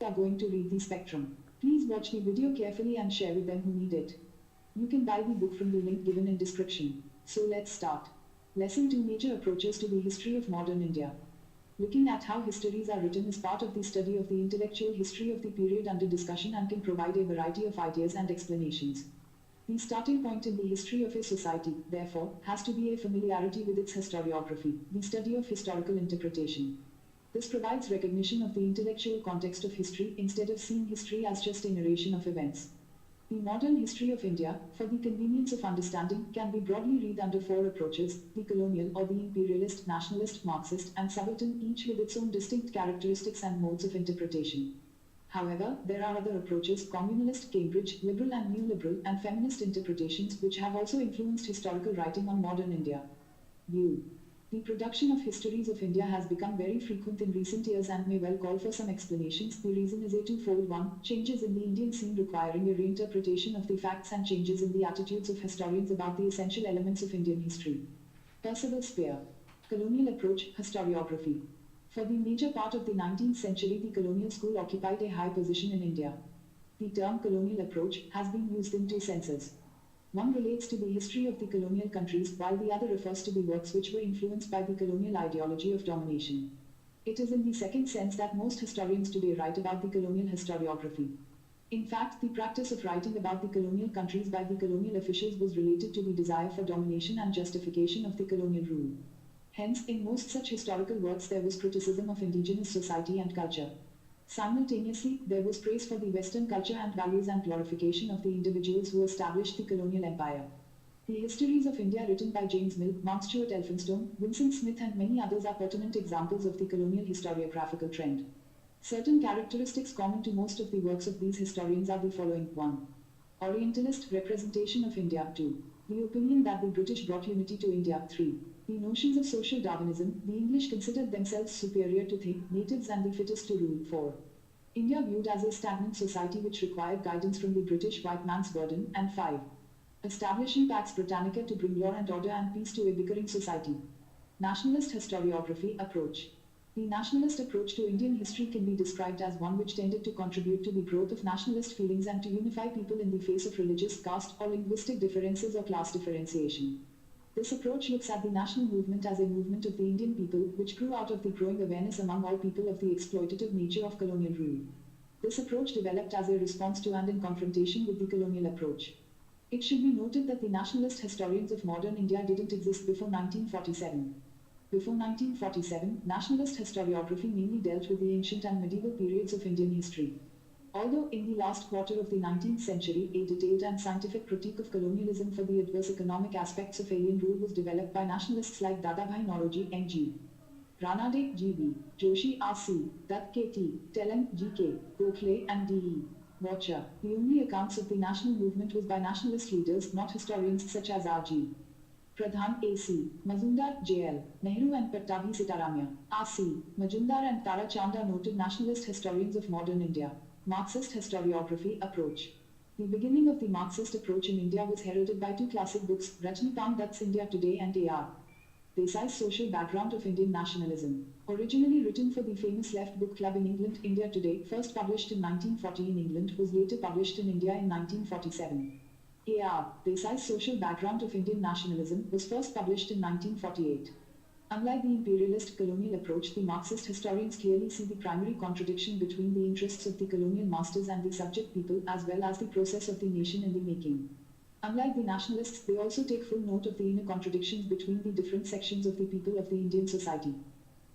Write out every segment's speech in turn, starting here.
are going to read the spectrum. Please watch the video carefully and share with them who need it. You can buy the book from the link given in description. So let's start. Lesson 2: Major Approaches to the History of Modern India. Looking at how histories are written is part of the study of the intellectual history of the period under discussion and can provide a variety of ideas and explanations. The starting point in the history of a society, therefore, has to be a familiarity with its historiography, the study of historical interpretation. This provides recognition of the intellectual context of history instead of seeing history as just a narration of events. The modern history of India, for the convenience of understanding, can be broadly read under four approaches: the colonial or the imperialist, nationalist, Marxist, and subaltern, each with its own distinct characteristics and modes of interpretation. However, there are other approaches: communalist, Cambridge, liberal and neoliberal, and feminist interpretations, which have also influenced historical writing on modern India. View. The production of histories of India has become very frequent in recent years and may well call for some explanations. The reason is a twofold one: changes in the Indian scene requiring a reinterpretation of the facts, and changes in the attitudes of historians about the essential elements of Indian history. Percival Spear. Colonial Approach, Historiography. For the major part of the 19th century, the colonial school occupied a high position in India. The term colonial approach has been used in two senses. One relates to the history of the colonial countries, while the other refers to the works which were influenced by the colonial ideology of domination. It is in the second sense that most historians today write about the colonial historiography. In fact, the practice of writing about the colonial countries by the colonial officials was related to the desire for domination and justification of the colonial rule. Hence, in most such historical works there was criticism of indigenous society and culture. Simultaneously, there was praise for the Western culture and values and glorification of the individuals who established the colonial empire. The histories of India written by James Mill, Mount Stuart Elphinstone, Vincent Smith and many others are pertinent examples of the colonial historiographical trend. Certain characteristics common to most of the works of these historians are the following: 1. Orientalist representation of India. 2. The opinion that the British brought unity to India. 3. The notions of social Darwinism. The English considered themselves superior to the natives and the fittest to rule. 4. India viewed as a stagnant society which required guidance from the British white man's burden. And 5. Establishing Pax Britannica to bring law and order and peace to a bickering society. Nationalist historiography approach. The nationalist approach to Indian history can be described as one which tended to contribute to the growth of nationalist feelings and to unify people in the face of religious, caste, or linguistic differences or class differentiation. This approach looks at the national movement as a movement of the Indian people, which grew out of the growing awareness among all people of the exploitative nature of colonial rule. This approach developed as a response to and in confrontation with the colonial approach. It should be noted that the nationalist historians of modern India didn't exist before 1947. Before 1947, nationalist historiography mainly dealt with the ancient and medieval periods of Indian history. Although in the last quarter of the 19th century, a detailed and scientific critique of colonialism for the adverse economic aspects of alien rule was developed by nationalists like Dadabhai Naoroji N.G., Ranade G.B., Joshi R.C., Dutt K.T., Telang G.K., Gokhale and D.E. Watcher. The only accounts of the national movement was by nationalist leaders, not historians such as R.G. Pradhan A.C., Mazumdar J.L., Nehru and Pattabhi Sitaramya, R.C., Majumdar and Tara Chand are noted nationalist historians of modern India. Marxist historiography approach. The beginning of the Marxist approach in India was heralded by two classic books, Rajnikant Dutt's India Today and A.R. Desai's Social Background of Indian Nationalism. Originally written for the famous Left Book Club in England, India Today, first published in 1940 in England, was later published in India in 1947. A.R. Desai's Social Background of Indian Nationalism was first published in 1948. Unlike the imperialist colonial approach, the Marxist historians clearly see the primary contradiction between the interests of the colonial masters and the subject people, as well as the process of the nation in the making. Unlike the nationalists, they also take full note of the inner contradictions between the different sections of the people of the Indian society.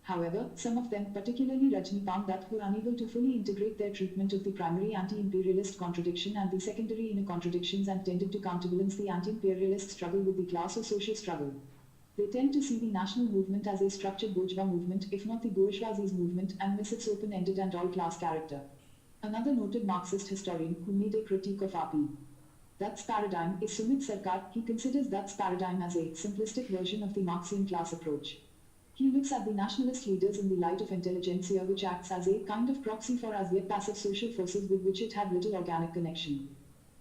However, some of them, particularly Rajnikant Dutt, were unable to fully integrate their treatment of the primary anti-imperialist contradiction and the secondary inner contradictions, and tended to counterbalance the anti-imperialist struggle with the class or social struggle. They tend to see the national movement as a structured bourgeois movement, if not the bourgeoisie's movement, and miss its open-ended and all-class character. Another noted Marxist historian who made a critique of R.P. Dutt's paradigm is Sumit Sarkar. He considers Dutt's paradigm as a simplistic version of the Marxian class approach. He looks at the nationalist leaders in the light of intelligentsia, which acts as a kind of proxy for as yet passive social forces with which it had little organic connection.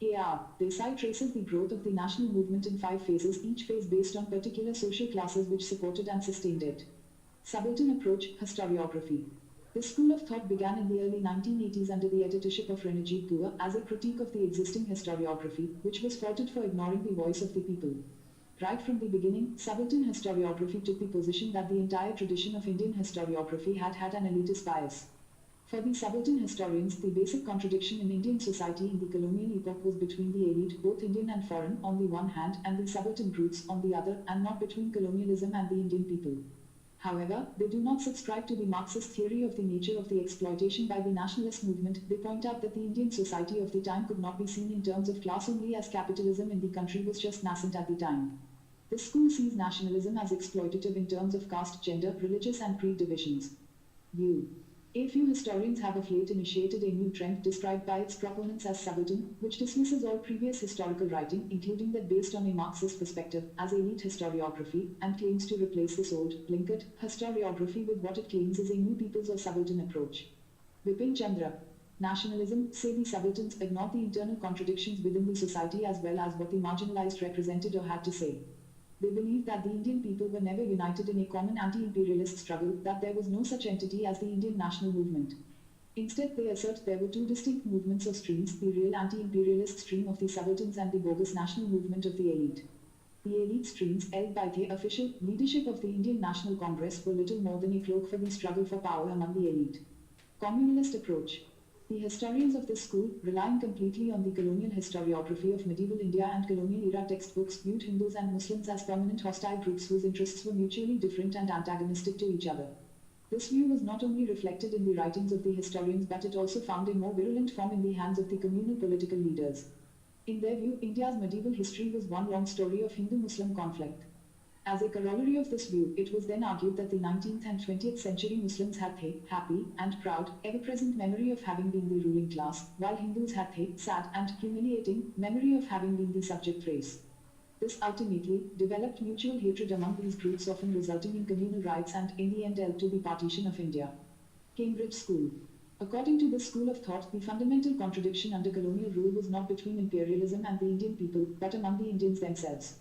A.R. Desai traces the growth of the national movement in 5 phases, each phase based on particular social classes which supported and sustained it. Subaltern approach, historiography. This school of thought began in the early 1980s under the editorship of Ranajit Dua as a critique of the existing historiography, which was faulted for ignoring the voice of the people. Right from the beginning, subaltern historiography took the position that the entire tradition of Indian historiography had an elitist bias. For the subaltern historians, the basic contradiction in Indian society in the colonial epoch was between the elite, both Indian and foreign, on the one hand, and the subaltern brutes on the other, and not between colonialism and the Indian people. However, they do not subscribe to the Marxist theory of the nature of the exploitation by the nationalist movement. They point out that the Indian society of the time could not be seen in terms of class only, as capitalism in the country was just nascent at the time. This school sees nationalism as exploitative in terms of caste, gender, religious and creed divisions. View. A few historians have of late initiated a new trend described by its proponents as subaltern, which dismisses all previous historical writing, including that based on a Marxist perspective, as elite historiography, and claims to replace this old, blinkered, historiography with what it claims is a new people's or subaltern approach. Bipin Chandra. Nationalism, say the subalterns, ignored the internal contradictions within the society as well as what the marginalized represented or had to say. They believed that the Indian people were never united in a common anti-imperialist struggle, that there was no such entity as the Indian national movement. Instead, they assert there were two distinct movements or streams, the real anti-imperialist stream of the subalterns and the bogus national movement of the elite. The elite streams, held by the official leadership of the Indian National Congress, were little more than a cloak for the struggle for power among the elite. Communalist approach. The historians of this school, relying completely on the colonial historiography of medieval India and colonial era textbooks, viewed Hindus and Muslims as permanent hostile groups whose interests were mutually different and antagonistic to each other. This view was not only reflected in the writings of the historians, but it also found a more virulent form in the hands of the communal political leaders. In their view, India's medieval history was one long story of Hindu-Muslim conflict. As a corollary of this view, it was then argued that the 19th and 20th century Muslims had a happy and proud, ever-present memory of having been the ruling class, while Hindus had a sad and humiliating memory of having been the subject race. This ultimately developed mutual hatred among these groups, often resulting in communal riots and, in the end, led to the partition of India. Cambridge School. According to this school of thought, the fundamental contradiction under colonial rule was not between imperialism and the Indian people, but among the Indians themselves.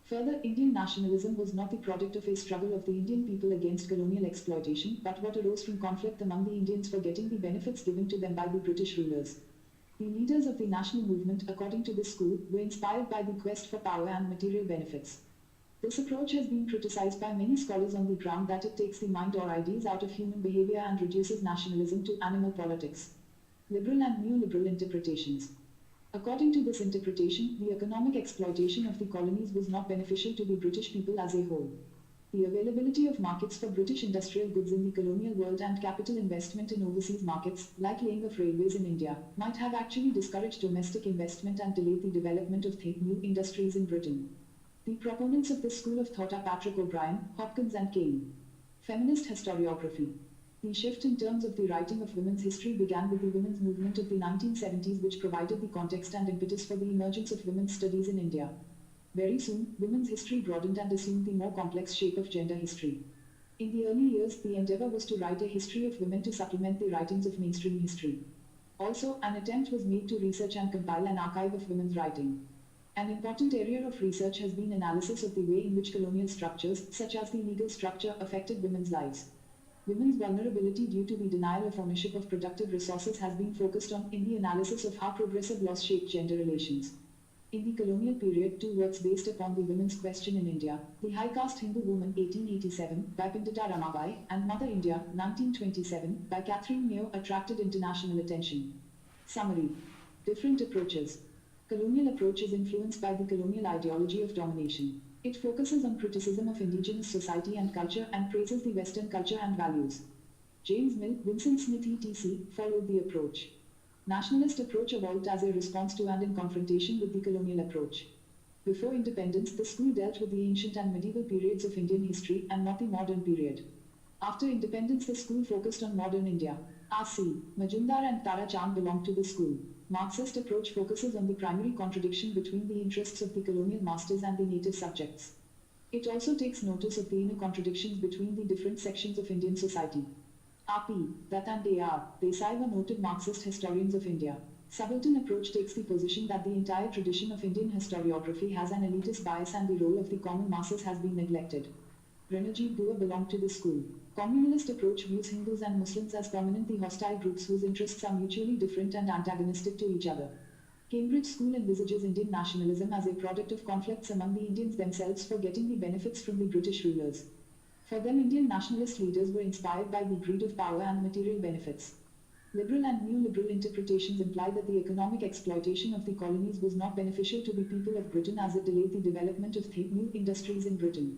Further, Indian nationalism was not the product of a struggle of the Indian people against colonial exploitation, but what arose from conflict among the Indians for getting the benefits given to them by the British rulers. The leaders of the national movement, according to this school, were inspired by the quest for power and material benefits. This approach has been criticized by many scholars on the ground that it takes the mind or ideas out of human behavior and reduces nationalism to animal politics. Liberal and neoliberal interpretations. According to this interpretation, the economic exploitation of the colonies was not beneficial to the British people as a whole. The availability of markets for British industrial goods in the colonial world and capital investment in overseas markets, like laying of railways in India, might have actually discouraged domestic investment and delayed the development of new industries in Britain. The proponents of this school of thought are Patrick O'Brien, Hopkins and Kane. Feminist historiography. The shift in terms of the writing of women's history began with the women's movement of the 1970s, which provided the context and impetus for the emergence of women's studies in India. Very soon, women's history broadened and assumed the more complex shape of gender history. In the early years, the endeavor was to write a history of women to supplement the writings of mainstream history. Also, an attempt was made to research and compile an archive of women's writing. An important area of research has been analysis of the way in which colonial structures, such as the legal structure, affected women's lives. Women's vulnerability due to the denial of ownership of productive resources has been focused on in the analysis of how progressive laws shaped gender relations. In the colonial period, two works based upon the women's question in India, The High Caste Hindu Woman 1887 by Pindita Ramabai and Mother India 1927 by Catherine Neo, attracted international attention. Summary. Different approaches. Colonial approach is influenced by the colonial ideology of domination. It focuses on criticism of indigenous society and culture and praises the Western culture and values. James Mill, Vincent Smith etc. followed the approach. Nationalist approach evolved as a response to and in confrontation with the colonial approach. Before independence, the school dealt with the ancient and medieval periods of Indian history and not the modern period. After independence, the school focused on modern India. R.C. Majumdar and Tara Chand belonged to the school. Marxist approach focuses on the primary contradiction between the interests of the colonial masters and the native subjects. It also takes notice of the inner contradictions between the different sections of Indian society. R.P. Dutt and A.R. Desai were noted Marxist historians of India. Subaltern approach takes the position that the entire tradition of Indian historiography has an elitist bias and the role of the common masses has been neglected. Ranajit Dua belonged to the school. Communalist approach views Hindus and Muslims as permanently hostile groups whose interests are mutually different and antagonistic to each other. Cambridge School envisages Indian nationalism as a product of conflicts among the Indians themselves for getting the benefits from the British rulers. For them, Indian nationalist leaders were inspired by the greed of power and material benefits. Liberal and neoliberal interpretations imply that the economic exploitation of the colonies was not beneficial to the people of Britain as it delayed the development of the new industries in Britain.